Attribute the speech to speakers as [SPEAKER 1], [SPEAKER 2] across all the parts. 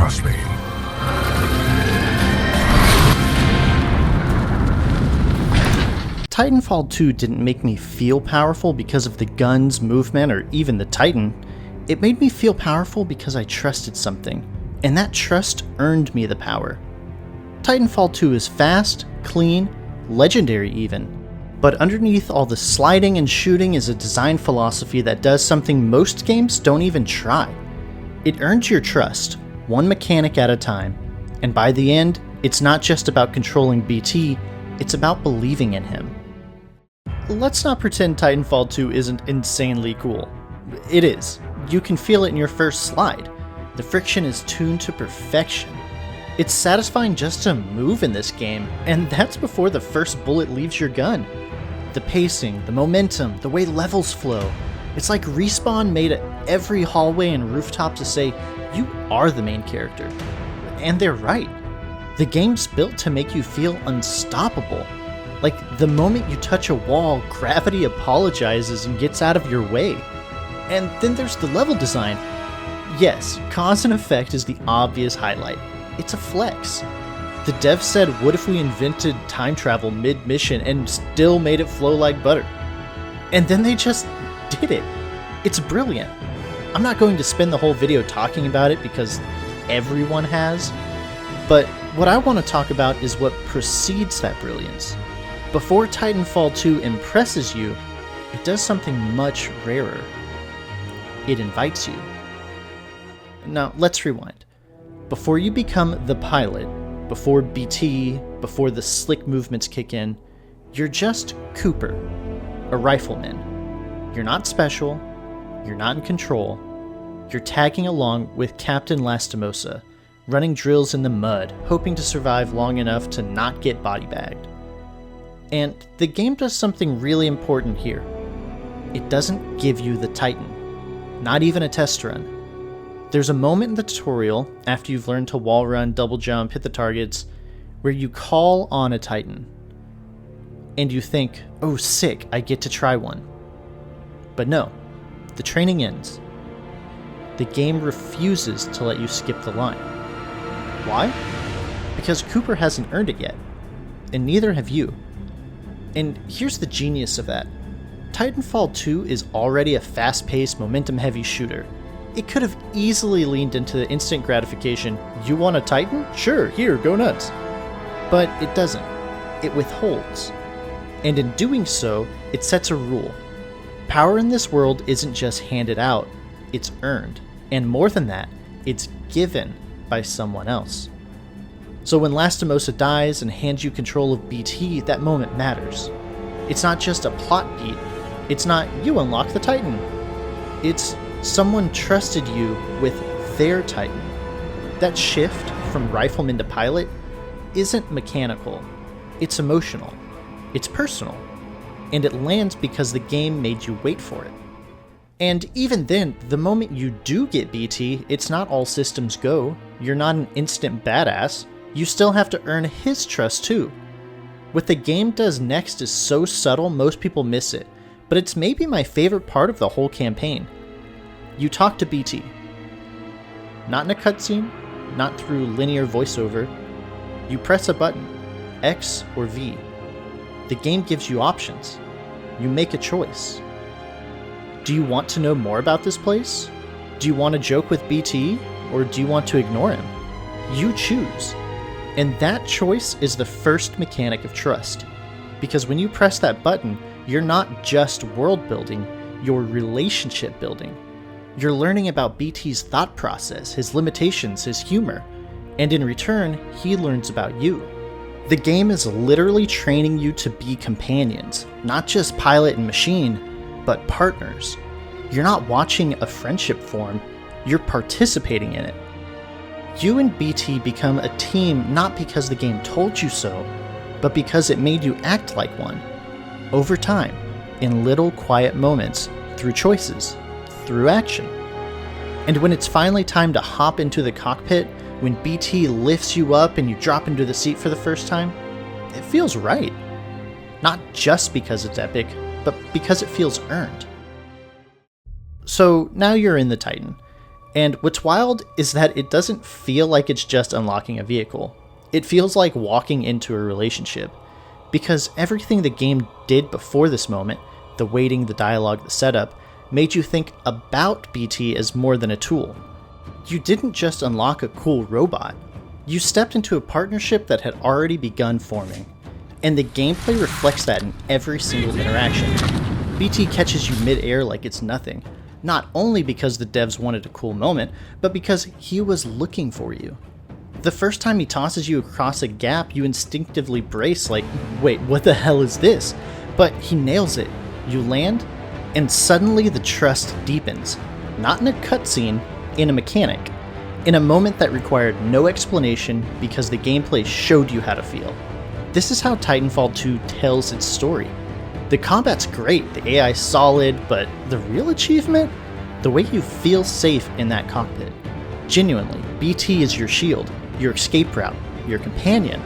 [SPEAKER 1] Trust me.
[SPEAKER 2] Titanfall 2 didn't make me feel powerful because of the guns, movement, or even the Titan. It made me feel powerful because I trusted something, and that trust earned me the power. Titanfall 2 is fast, clean, legendary even, but underneath all the sliding and shooting is a design philosophy that does something most games don't even try. It earns your trust, one mechanic at a time, and by the end, it's not just about controlling BT, it's about believing in him. Let's not pretend Titanfall 2 isn't insanely cool. It is. You can feel it in your first slide. The friction is tuned to perfection. It's satisfying just to move in this game, and that's before the first bullet leaves your gun. The pacing, the momentum, the way levels flow. It's like Respawn made every hallway and rooftop to say, you are the main character. And they're right. The game's built to make you feel unstoppable. Like, the moment you touch a wall, gravity apologizes and gets out of your way. And then there's the level design. Yes, cause and effect is the obvious highlight. It's a flex. The devs said, what if we invented time travel mid-mission and still made it flow like butter? And then they just did it. It's brilliant. I'm not going to spend the whole video talking about it because everyone has, but what I want to talk about is what precedes that brilliance. Before Titanfall 2 impresses you, it does something much rarer. It invites you. Now, let's rewind. Before you become the pilot, before BT, before the slick movements kick in, you're just Cooper, a rifleman. You're not special, you're not in control, you're tagging along with Captain Lastimosa, running drills in the mud, hoping to survive long enough to not get body bagged. And the game does something really important here. It doesn't give you the Titan, not even a test run. There's a moment in the tutorial, after you've learned to wall run, double jump, hit the targets, where you call on a Titan. And you think, oh sick, I get to try one. But no, the training ends. The game refuses to let you skip the line. Why? Because Cooper hasn't earned it yet, and neither have you. And here's the genius of that. Titanfall 2 is already a fast-paced, momentum-heavy shooter. It could have easily leaned into the instant gratification, you want a Titan? Sure, here, go nuts. But it doesn't. It withholds. And in doing so, it sets a rule. Power in this world isn't just handed out, it's earned. And more than that, it's given by someone else. So when Lastimosa dies and hands you control of BT, that moment matters. It's not just a plot beat. It's not, you unlock the Titan. It's, someone trusted you with their Titan. That shift from rifleman to pilot isn't mechanical. It's emotional. It's personal. And it lands because the game made you wait for it. And even then, the moment you do get BT, it's not all systems go. You're not an instant badass. You still have to earn his trust too. What the game does next is so subtle most people miss it, but it's maybe my favorite part of the whole campaign. You talk to BT. Not in a cutscene, not through linear voiceover. You press a button, X or V. The game gives you options. You make a choice. Do you want to know more about this place? Do you want to joke with BT, or do you want to ignore him? You choose. And that choice is the first mechanic of trust. Because when you press that button, you're not just world building, you're relationship building. You're learning about BT's thought process, his limitations, his humor. And in return, he learns about you. The game is literally training you to be companions, not just pilot and machine, but partners. You're not watching a friendship form, you're participating in it. You and BT become a team not because the game told you so, but because it made you act like one. Over time, in little quiet moments, through choices, through action. And when it's finally time to hop into the cockpit, when BT lifts you up and you drop into the seat for the first time, it feels right. Not just because it's epic, but because it feels earned. So now you're in the Titan, And what's wild is that it doesn't feel like it's just unlocking a vehicle. It feels like walking into a relationship. Because everything the game did before this moment, the waiting, the dialogue, the setup, made you think about BT as more than a tool. You didn't just unlock a cool robot. You stepped into a partnership that had already begun forming. And the gameplay reflects that in every single interaction. BT catches you mid-air like it's nothing. Not only because the devs wanted a cool moment, but because he was looking for you. The first time he tosses you across a gap, you instinctively brace like, wait, what the hell is this? But he nails it. You land, and suddenly the trust deepens. Not in a cutscene, in a mechanic. In a moment that required no explanation because the gameplay showed you how to feel. This is how Titanfall 2 tells its story. The combat's great, the AI's solid, but the real achievement? The way you feel safe in that cockpit. Genuinely, BT is your shield, your escape route, your companion.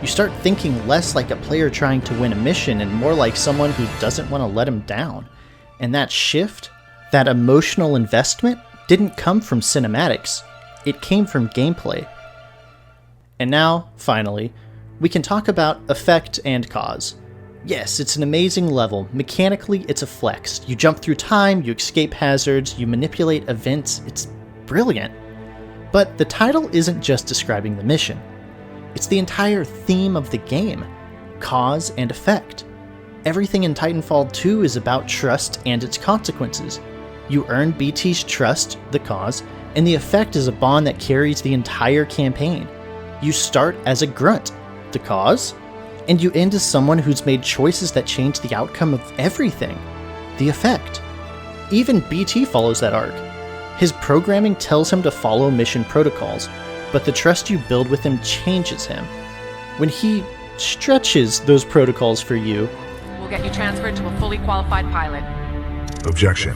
[SPEAKER 2] You start thinking less like a player trying to win a mission and more like someone who doesn't want to let him down. And that shift, that emotional investment, didn't come from cinematics. It came from gameplay. And now, finally, we can talk about effect and cause. Yes, it's an amazing level. Mechanically, it's a flex. You jump through time, you escape hazards, you manipulate events. It's brilliant. But the title isn't just describing the mission. It's the entire theme of the game. Cause and effect. Everything in Titanfall 2 is about trust and its consequences. You earn BT's trust, the cause, and the effect is a bond that carries the entire campaign. You start as a grunt, the cause, and you end as someone who's made choices that change the outcome of everything, the effect. Even BT follows that arc. His programming tells him to follow mission protocols, but the trust you build with him changes him. When he stretches those protocols for you,
[SPEAKER 1] we'll get you transferred to a fully qualified pilot.
[SPEAKER 3] Objection.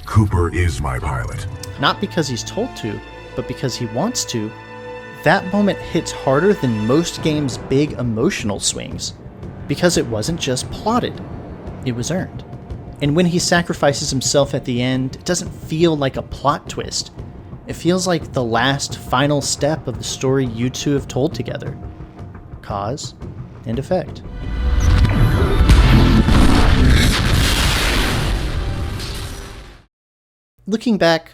[SPEAKER 3] Cooper is my pilot.
[SPEAKER 2] Not because he's told to, but because he wants to, that moment hits harder than most games' big emotional swings. Because it wasn't just plotted, it was earned. And when he sacrifices himself at the end, it doesn't feel like a plot twist. It feels like the last, final step of the story you two have told together. Cause and effect. Looking back,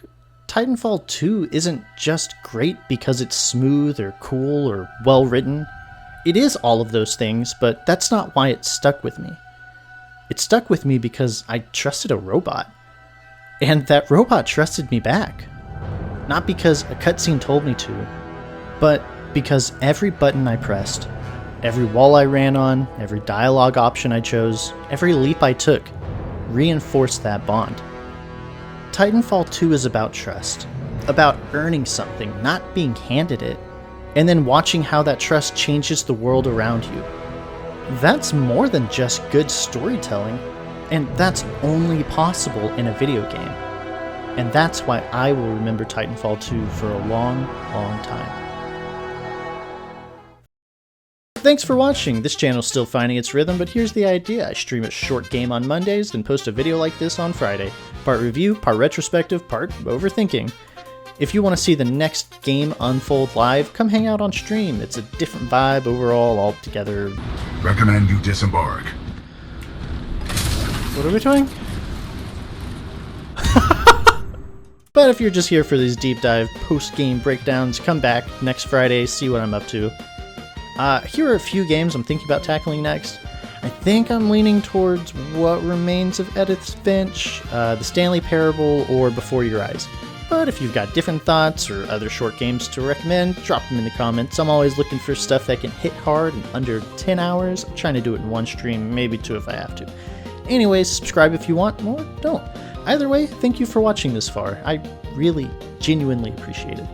[SPEAKER 2] Titanfall 2 isn't just great because it's smooth or cool or well written. It is all of those things, but that's not why it stuck with me. It stuck with me because I trusted a robot. And that robot trusted me back. Not because a cutscene told me to, but because every button I pressed, every wall I ran on, every dialogue option I chose, every leap I took, reinforced that bond. Titanfall 2 is about trust, about earning something, not being handed it, and then watching how that trust changes the world around you. That's more than just good storytelling, and that's only possible in a video game. And that's why I will remember Titanfall 2 for a long, long time. Thanks for watching. This channel's still finding its rhythm, but here's the idea. I stream a short game on Mondays, then post a video like this on Friday. Part review, part retrospective, part overthinking. If you want to see the next game unfold live, come hang out on stream. It's a different vibe overall altogether.
[SPEAKER 3] Recommend you disembark.
[SPEAKER 2] What are we doing? But if you're just here for these deep dive post-game breakdowns, come back next Friday, see what I'm up to. Here are a few games I'm thinking about tackling next. I think I'm leaning towards What Remains of Edith's Finch, The Stanley Parable, or Before Your Eyes. But if you've got different thoughts or other short games to recommend, drop them in the comments. I'm always looking for stuff that can hit hard in under 10 hours. I'm trying to do it in one stream, maybe two if I have to. Anyways, subscribe if you want, or don't. Either way, thank you for watching this far. I really, genuinely appreciate it.